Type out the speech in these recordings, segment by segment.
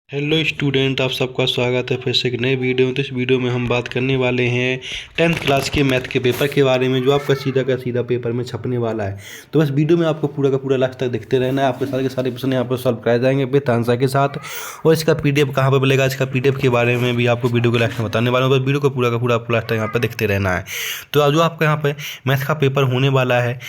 Hello student, आप सबका स्वागत है फिर से एक नए वीडियो में। तो इस वीडियो में हम बात करने वाले हैं 10th क्लास के मैथ के पेपर के बारे में, जो आपका सीधा का सीधा पेपर में छपने वाला है। तो बस वीडियो में आपको पूरा का पूरा लास्ट तक देखते रहना है। आपके सारे के सारे प्रश्न यहाँ पर सॉल्व कराए जाएंगे विद आंसर के साथ। और इसका पीडीएफ कहाँ पर मिलेगा, इसका पीडीएफ के बारे में भी आपको वीडियो के लास्ट में बताने वाला हूँ। बस वीडियो को पूरा का पूरा आपको लास्ट तक यहाँ पर देखते रहना है। तो जो आपका यहाँ पर मैथ का पेपर होने वाला है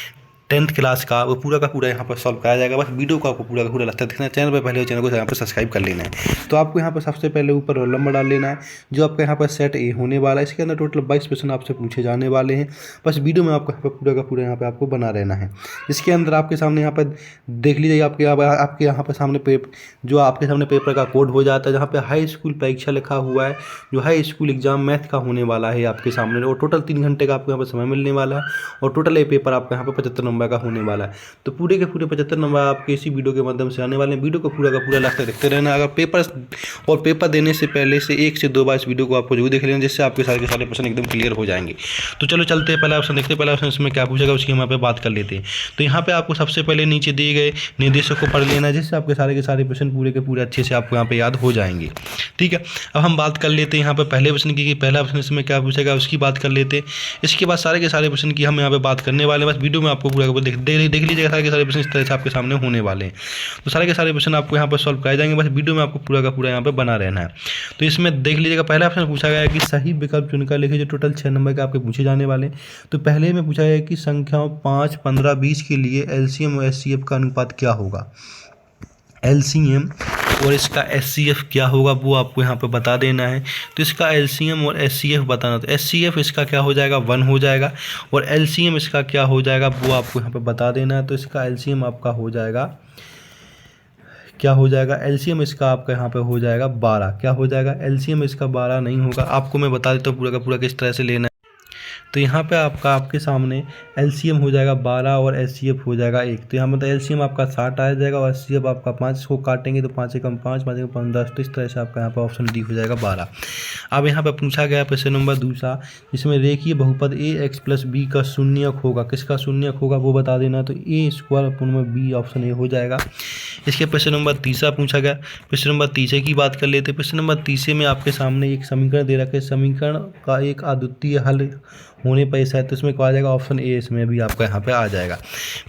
10th क्लास का, वो पूरा का पूरा यहाँ पर सॉल्व कराया जाएगा। बस वीडियो को आपको पूरा का पूरा लगता है देखना है। चैनल पर पहले चैनल को यहाँ पर सब्सक्राइब कर लेना है। तो आपको यहाँ पर सबसे पहले ऊपर रोल नंबर डाल लेना है, जो आपका यहाँ पर सेट ए होने वाला है। इसके अंदर टोटल 22 क्वेश्चन आपसे पूछे जाने वाले हैं। बस वीडियो में आपको यहाँ पर पूरा का पूरा यहाँ पर आपको बना रहना है। इसके अंदर आपके सामने यहाँ पर देख लीजिए, आपके यहाँ पर सामने जो आपके सामने पेपर का कोड हो जाता है, जहाँ पे हाई स्कूल परीक्षा लिखा हुआ है, जो हाई स्कूल एग्जाम मैथ का होने वाला है आपके सामने। और टोटल 3 घंटे का आपको यहाँ पर समय मिलने वाला है। और टोटल ये पेपर आपका यहाँ पर 75 नंबर का होने वाला है। तो पूरे के पूरे 75 नंबर आपके इसी वीडियो के माध्यम से आने वाले हैं। वीडियो को पूरा का पूरा लास्ट तक देखते रहना। अगर पेपर देने से पहले से 1 से 2 बार इस वीडियो को आपको जरूर देख लेना, जिससे आपके सारे के सारे प्रश्न एकदम क्लियर हो जाएंगे। तो चलो चलते हैं, पहला ऑप्शन देखते हैं। पहला ऑप्शन इसमें क्या पूछेगा उसकी हम यहाँ पे बात कर लेते हैं। तो यहाँ पे आपको सबसे पहले नीचे दिए गए निर्देशों को पढ़ लेना है, जिससे आपके सारे के सारे प्रश्न पूरे के पूरे अच्छे से आपको यहाँ पे याद हो जाएंगे। ठीक है, अब हम बात कर लेते हैं यहाँ पे पहले प्रश्न की। पहला प्रश्न इसमें क्या पूछेगा उसकी बात कर लेते हैं। इसके बाद सारे के सारे प्रश्न की हम यहाँ पे बात करने वाले हैं। बस वीडियो में आपको पूरा देख लीजिएगा, सारे के सारे प्रश्न इस तरह से आपके सामने होने वाले हैं। तो सारे के सारे प्रश्न आपको यहाँ पर सॉल्व कराए जाएंगे। बस वीडियो में आपको पूरा का पूरा यहाँ पे बना रहना है। तो इसमें देख लीजिएगा, पहला ऑप्शन पूछा गया है कि सही विकल्प चुनकर लिखिए, जो टोटल 6 नंबर के आपके पूछे जाने वाले हैं। तो पहले में पूछा गया है कि संख्याओं 5, 15, 20 के लिए एलसीएम और एचसीएफ का अनुपात क्या होगा। एलसीएम और इसका एचसीएफ क्या होगा वो आपको यहाँ पे बता देना है। तो इसका एलसीएम और एचसीएफ बताना। तो एचसीएफ इसका क्या हो जाएगा 1 हो जाएगा, और एलसीएम इसका क्या हो जाएगा वो आपको यहाँ पे बता देना है। तो इसका एलसीएम आपका हो जाएगा, क्या हो जाएगा, एलसीएम इसका आपका यहाँ पे हो जाएगा 12। क्या हो जाएगा, एलसीएम इसका 12 नहीं होगा। आपको मैं बता देता हूँ पूरा का पूरा किस तरह से लेना है। तो यहाँ पे आपके सामने एलसीएम हो जाएगा 12 और एचसीएफ हो जाएगा 1। तो यहाँ मतलब एलसीएम आपका 60 आ जाएगा और एचसीएफ आपका 5। इसको काटेंगे तो 5 एकम 5, 5 एकम 5 10। तो इस तरह से आपका यहाँ पे ऑप्शन डी हो जाएगा 12। अब यहाँ पे पूछा गया प्रश्न नंबर दूसरा, जिसमें रेखीय बहुपद ए एक्स प्लस बी का शून्यक होगा। किसका शून्यक होगा वो बता देना। तो ए स्क्वायर अपन में बी, ऑप्शन ए हो जाएगा। इसके प्रश्न नंबर तीसरा पूछा गया। प्रश्न नंबर तीसरे की बात कर लेते हैं। प्रश्न नंबर तीसरे में आपके सामने एक समीकरण दे रखा है। समीकरण का एक अद्वितीय हल होने पर ऐसा है, तो इसमें कहा जाएगा ऑप्शन ए, इसमें भी आपका यहाँ पे आ जाएगा।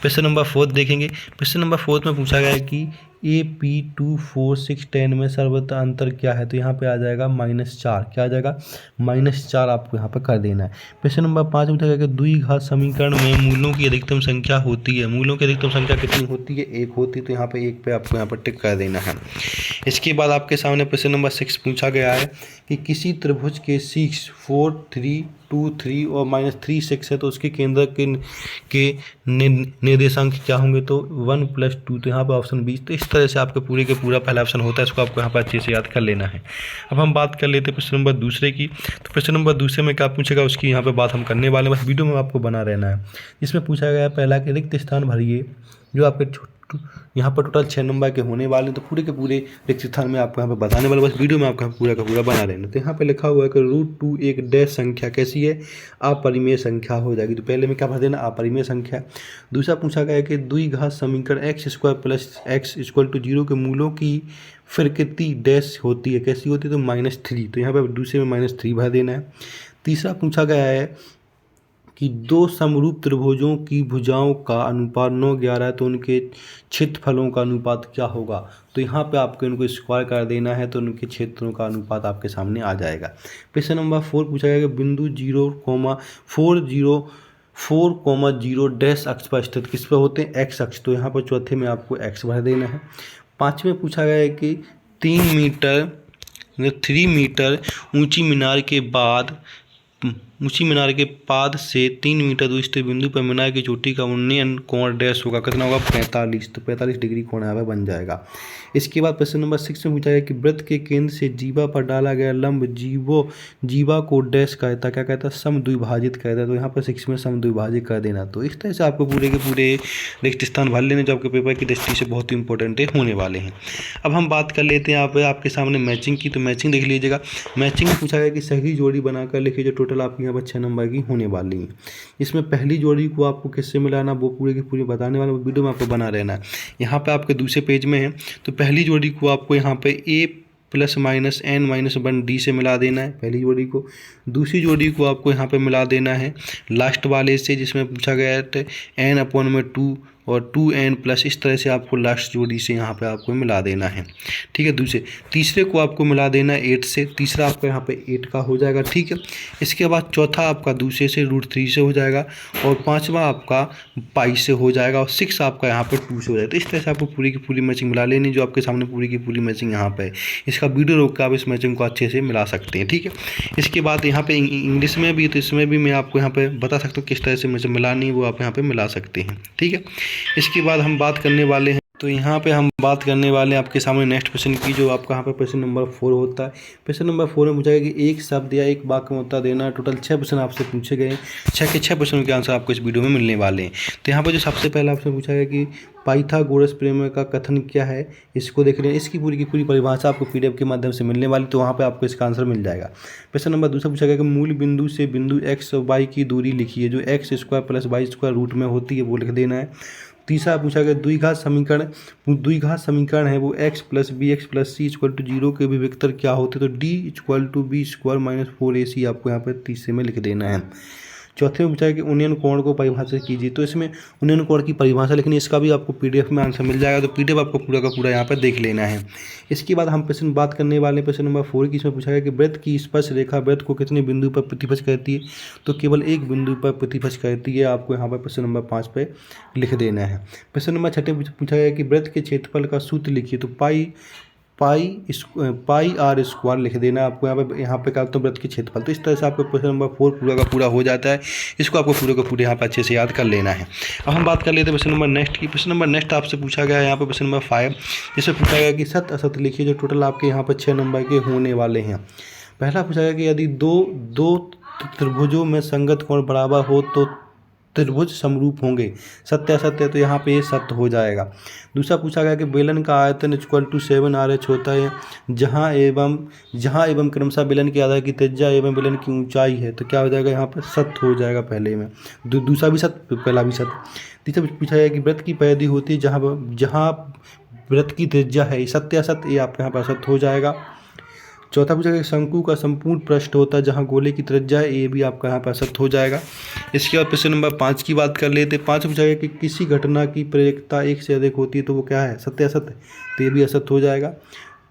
प्रश्न नंबर 4 देखेंगे। प्रश्न नंबर 4 में पूछा गया है कि AP2 4 6 10 में सर्वत्र अंतर क्या है। तो यहाँ पे आ जाएगा -4। क्या आ जाएगा, -4 आपको यहाँ पे कर देना है। प्रश्न नंबर 5 में पूछा गया कि द्विघात समीकरण में मूलों की अधिकतम संख्या होती है। मूलों की अधिकतम संख्या कितनी होती है, 1 होती है। तो यहाँ पे 1 पे आपको यहाँ पर टिक कर देना है। इसके बाद आपके सामने प्रश्न नंबर 6 पूछा गया है कि किसी त्रिभुज के 6 4 3 2 3 और -3 6 है, तो उसके केंद्र के निर्देशांक क्या होंगे। तो 1 + 2। तो यहाँ पर ऑप्शन 20। तो इस तरह से आपके पूरे के पूरा पहला ऑप्शन होता है, इसको आपको यहाँ पर अच्छे से याद कर लेना है। अब हम बात कर लेते हैं प्रश्न नंबर दूसरे की। तो प्रश्न नंबर दूसरे में क्या पूछेगा उसकी यहाँ पे बात हम करने वाले हैं। बस वीडियो में आपको बना रहना है। इसमें पूछा गया है पहला कि रिक्त स्थान भरिए, जो आपके यहाँ पर टोटल 6 नंबर के होने वाले हैं। तो पूरे के पूरे रिक्त स्थान में आपको यहाँ पे बताने वाले, बस वीडियो में आपका पूरा का पूरा बना रहना। तो यहाँ पे लिखा हुआ है कि √2 एक डैश संख्या कैसी है, अपरिमेय संख्या हो जाएगी। तो पहले में क्या भर देना, अपरिमेय संख्या। दूसरा पूछा गया है कि द्विघात समीकरण x² + x = 0 के मूलों की प्रकृति डैश होती है, कैसी होती है। तो -3। तो यहाँ पर दूसरे में -3 भर देना है। तीसरा पूछा गया है कि 2 समरूप त्रिभुजों की भुजाओं का अनुपात 9:11 है, तो उनके क्षेत्रफलों का अनुपात क्या होगा। तो यहाँ पे आपको इनको स्क्वायर कर देना है, तो उनके क्षेत्रों का अनुपात आपके सामने आ जाएगा। प्रश्न नंबर 4 पूछा गया कि बिंदु 4,0 डैश अक्ष पर स्थित, किस पर होते हैं, x अक्ष। तो यहाँ पर चौथे में आपको x भर देना है। 5वें पूछा गया है कि 3 मीटर ऊंची मीनार के पाद से 3 मीटर दूर स्थित बिंदु पर मीनार की चोटी का उन्नयन कोण डैश होगा। कितना होगा, 45। तो 45 डिग्री कोण यहाँ पर बन जाएगा। इसके बाद प्रश्न नंबर 6 में पूछा गया कि वृत्त के केंद्र से जीवा पर डाला गया लंब जीवा को डैश कहता है, क्या कहता है, समद्विभाजित कहता है। तो यहाँ पर 6 में समद्विभाजित कर देना। तो इस तरह से आपको पूरे के पूरे रिक्त स्थान भर लेने, जो आपके पेपर की दृष्टि से बहुत ही इंपॉर्टेंट होने वाले हैं। अब हम बात कर लेते हैं आपके सामने मैचिंग की। तो मैचिंग देख लीजिएगा। मैचिंग में पूछा गया कि सही जोड़ी बनाकर लिखिए, जो टोटल आपकी यहाँ पर 6 नंबर की होने वाली है। इसमें पहली जोड़ी को आपको किससे मिलाना वो पूरे की पूरी बताने वाला, वीडियो में आपको बना रहना है। यहाँ पे आपके दूसरे पेज में है। तो पहली जोड़ी को आपको यहाँ पे plus minus n minus 1 d से मिला देना है पहली जोड़ी को। दूसरी जोड़ी को आपको यहाँ पे मिला देना है लास्ट वाले से, जिसमें पूछा गया है n/2 और 2n प्लस, इस तरह से आपको लास्ट जोड़ी से यहाँ पे आपको मिला देना है। ठीक है। तीसरे को आपको मिला देना है 8 से, तीसरा आपका यहाँ पे 8 का हो जाएगा। ठीक है। इसके बाद चौथा आपका दूसरे से √3 से हो जाएगा, और पांचवा आपका पाई से हो जाएगा, और 6 आपका यहाँ पे 2 से हो जाएगा। तो इस तरह से आपको पूरी की पूरी मैचिंग मिला लेनी, जो आपके सामने पूरी की पूरी मैचिंग यहाँ पे है। इसका वीडियो रोक कर आप इस मैचिंग को अच्छे से मिला सकते हैं। ठीक है। इसके बाद यहाँ पे इंग्लिश में भी, तो इसमें भी मैं आपको यहाँ पे बता सकता हूँ किस तरह से मैचिंग मिलानी, वो आप यहाँ पे मिला सकते हैं। ठीक है। इसके बाद हम बात करने वाले हैं, तो यहाँ पे हम बात करने वाले हैं आपके सामने नेक्स्ट क्वेश्चन की, जो आपका यहाँ पे प्रश्न नंबर 4 होता है। प्रश्न नंबर 4 में पूछा गया कि एक शब्द या एक वाक्य में उत्तर देना। टोटल 6 प्रश्न आपसे पूछे गए, 6 के 6 प्रश्नों के आंसर आपको इस वीडियो में मिलने वाले हैं। तो यहाँ पर जो सबसे पहला आपसे पूछा गया कि पाइथागोरस प्रमेय का कथन क्या है, इसको देख लें। इसकी पूरी की पूरी परिभाषा आपको PDF के माध्यम से मिलने वाली, तो वहाँ पे आपको इसका आंसर मिल जाएगा। प्रश्न नंबर 2 पूछा गया कि मूल बिंदु से बिंदु x और y की दूरी लिखिए, जो x² + y² रूट में होती है, वो लिख देना है। तीसरा पूछा गया द्विघात समीकरण है वो x + bx + c = 0 के अभिव्यक्ति क्या होते, तो d = b² - 4ac आपको यहाँ पर तीसरे में लिख देना है। चौथे में पूछा है कि उन्नयन कोण को परिभाषित कीजिए, तो इसमें उन्नयन कोण की परिभाषा लिखनी है। इसका भी आपको PDF में आंसर मिल जाएगा, तो PDF आपको पूरा का पूरा यहाँ पर देख लेना है। इसके बाद हम प्रश्न बात करने वाले प्रश्न नंबर 4 की। इसमें पूछा गया कि वृत्त की स्पर्श रेखा वृत्त को कितने बिंदु पर प्रतिभज करती है, तो केवल एक बिंदु पर प्रतिभज करती है। आपको यहाँ पर प्रश्न नंबर 5 पे लिख देना है। प्रश्न नंबर 6 पूछा गया कि वृत्त के क्षेत्रफल का सूत्र लिखिए, तो पाई r² लिख देना। आपको यहाँ पे क्या होता है, वृत्त के क्षेत्रफल। तो इस तरह से आपको प्रश्न नंबर 4 पूरा का पूरा हो जाता है। इसको आपको पूरे का पूरे यहाँ पे अच्छे से याद कर लेना है। अब हम बात कर लेते हैं प्रश्न नंबर नेक्स्ट की। प्रश्न नंबर नेक्स्ट आपसे पूछा गया है यहाँ पे प्रश्न नंबर 5, जिसमें पूछा गया कि सत्य असत्य लिखिए, जो टोटल आपके यहाँ पर 6 नंबर के होने वाले हैं। पहला पूछा गया कि यदि दो त्रिभुजों में संगत कोण बराबर हो तो त्रिभुज समरूप होंगे, सत्य असत्य, तो यहाँ पे ये सत्य हो जाएगा। दूसरा पूछा गया कि बेलन का आयतन = 7RH होता है, जहाँ एवं क्रमशः बेलन के आधार की त्रिज्या एवं बेलन की ऊंचाई है, तो क्या हो जाएगा, यहाँ पर सत्य हो जाएगा पहले में। दूसरा भी सत्य, पहला भी सत्य। तीसरा पूछा गया कि वृत्त की परिधि होती है जहाँ वृत्त की त्रिज्या है, सत्य असत्य, ये आपके यहाँ पर असत्य हो जाएगा। चौथा पूछा गया शंकु का संपूर्ण पृष्ठ होता है जहाँ गोले की त्रिज्या है, ये भी आपका यहाँ पर असत्य हो जाएगा। इसके बाद प्रश्न नंबर 5 की बात कर लेते हैं। 5 पूछा गया कि किसी घटना की प्रयोज्यता 1 से अधिक होती है, तो वो क्या है, सत्य असत्य, तो ये भी असत्य हो जाएगा।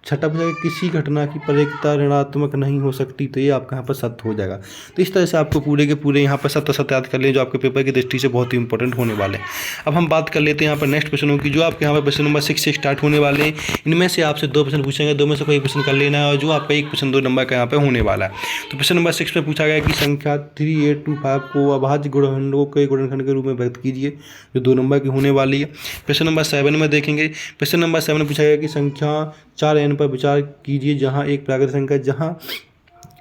छठा पूछा गया किसी घटना की प्रयोज्यता ऋणात्मक नहीं हो सकती, तो ये आपका यहाँ पर सत्य हो जाएगा। तो इस तरह से आपको पूरे के पूरे यहाँ पर सत्य असत्य याद कर लें, जो आपके पेपर की दृष्टि से बहुत ही इंपॉर्टेंट होने वाले हैं। अब हम बात कर लेते हैं यहाँ पर नेक्स्ट प्रश्नों की, जो आपके यहाँ पर प्रश्न नंबर 6 से स्टार्ट होने वाले हैं। इनमें से आपसे 2 प्रश्न पूछेंगे, 2 में से कोई प्रश्न कर लेना है, और जो आपका 1 प्रश्न 2 नंबर का यहाँ पर होने वाला है। तो प्रश्न नंबर 6 में पूछा गया कि संख्या 3825 को अभाज्य गुणनखंडों के गुणनखंड के रूप में व्यक्त कीजिए, जो 2 नंबर की होने वाली है। प्रश्न नंबर 7 में देखेंगे। प्रश्न नंबर 7 में पूछा गया कि संख्या 4n पर विचार कीजिए, जहाँ एक प्राकृत संख्या, जहाँ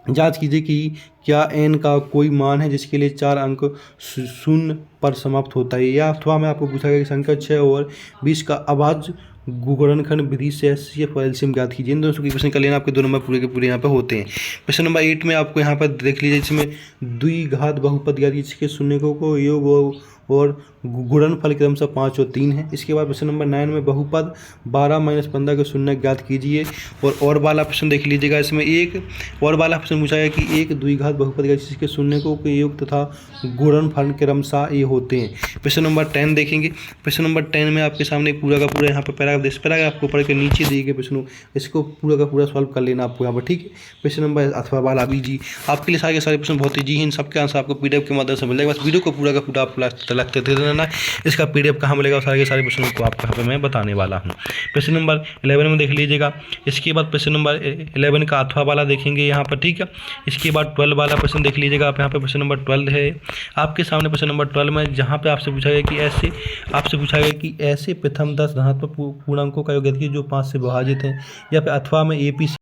जांच कीजिए कि क्या n का कोई मान है जिसके लिए 4 अंक 0 पर समाप्त होता है। या अथवा में आपको पूछा गया कि संख्या 6 और 20 का अभाज्य गुणनखंड विधि से HCF और LCM ज्ञात कीजिए। इन दोनों की प्रश्न कर लेना, आपके 2 नंबर पूरे के पूरे यहाँ पर होते हैं। प्रश्न नंबर 8 में आपको यहाँ पर देख लीजिए, जिसमें द्विघात बहुपद ज्ञात जिसके शून्यकों को योग और गुणनफल क्रमशः 5 और 3 है। इसके बाद प्रश्न नंबर 9 में बहुपद 12 - 15 के शून्य ज्ञात कीजिए। और वाला प्रश्न देख लीजिएगा, इसमें एक और वाला प्रश्न पूछा है कि एक द्विघात बहुपद ज्ञात जिसके शून्यकों के योग तथा गुणनफल क्रमशः ये होते हैं। प्रश्न नंबर 10 देखेंगे। प्रश्न नंबर 10 में आपके सामने पूरा का पूरा यहाँ पर पैराग्राफ को पढ़ के नीचे दिए गए प्रश्नों, इसको पूरा का पूरा सॉल्व कर लेना आपको यहाँ पर, ठीक है। प्रश्न नंबर अथवा वाला भी जी आपके लिए सारे प्रश्न बहुत ईजी हैं, इन सबके आंसर आपको PDF के माध्यम से मिल जाएगा। बस वीडियो को पूरा का पूरा आप लगते थे रहना। इसका PDF कहाँ मिलेगा, सारे प्रश्नों को आपको यहाँ पे मैं बताने वाला हूँ। प्रश्न नंबर 11 में देख लीजिएगा। इसके बाद प्रश्न नंबर 11 का अथवा वाला देखेंगे यहाँ पर, ठीक है। इसके बाद 12 वाला प्रश्न देख लीजिएगा आप, यहाँ पे प्रश्न नंबर 12 है आपके सामने। प्रश्न नंबर 12 में जहाँ पे आपसे पूछा गया कि ऐसे प्रथम 10 धनात्मक पूर्णांकों का योग कीजिए जो 5 से विभाजित हैं, या फिर अथवा में APC